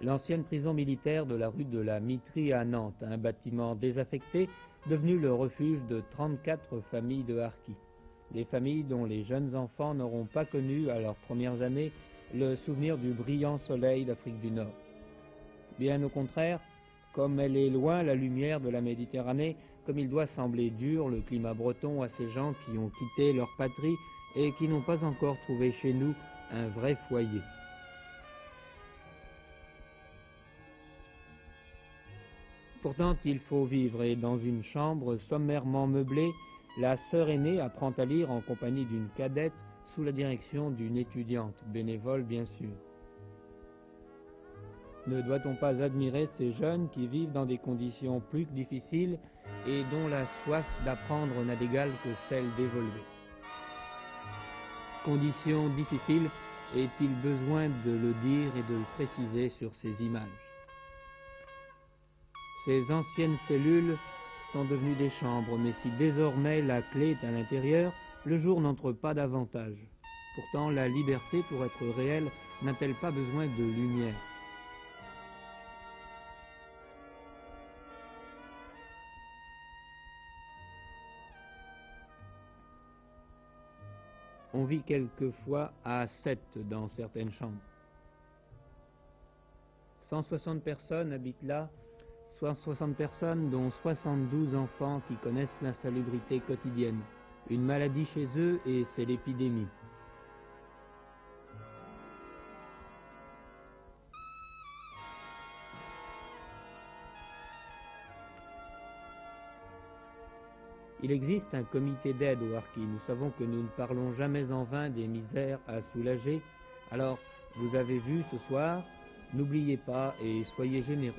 L'ancienne prison militaire de la rue de la Mitrie à Nantes, un bâtiment désaffecté devenu le refuge de 34 familles de harkis. Des familles dont les jeunes enfants n'auront pas connu à leurs premières années le souvenir du brillant soleil d'Afrique du Nord. Bien au contraire, comme elle est loin la lumière de la Méditerranée, comme il doit sembler dur le climat breton à ces gens qui ont quitté leur patrie et qui n'ont pas encore trouvé chez nous un vrai foyer. Pourtant, il faut vivre, et dans une chambre sommairement meublée, la sœur aînée apprend à lire en compagnie d'une cadette sous la direction d'une étudiante, bénévole bien sûr. Ne doit-on pas admirer ces jeunes qui vivent dans des conditions plus que difficiles et dont la soif d'apprendre n'a d'égal que celle d'évoluer? Conditions difficiles, est-il besoin de le dire et de le préciser sur ces images? Ces anciennes cellules sont devenues des chambres, mais si désormais la clé est à l'intérieur, le jour n'entre pas davantage. Pourtant, la liberté, pour être réelle, n'a-t-elle pas besoin de lumière? On vit quelquefois à 7 dans certaines chambres. 160 personnes habitent là, 160 personnes dont 72 enfants qui connaissent l'insalubrité quotidienne. Une maladie chez eux et c'est l'épidémie. Il existe un comité d'aide aux harkis. Nous savons que nous ne parlons jamais en vain des misères à soulager. Alors, vous avez vu ce soir, n'oubliez pas et soyez généreux.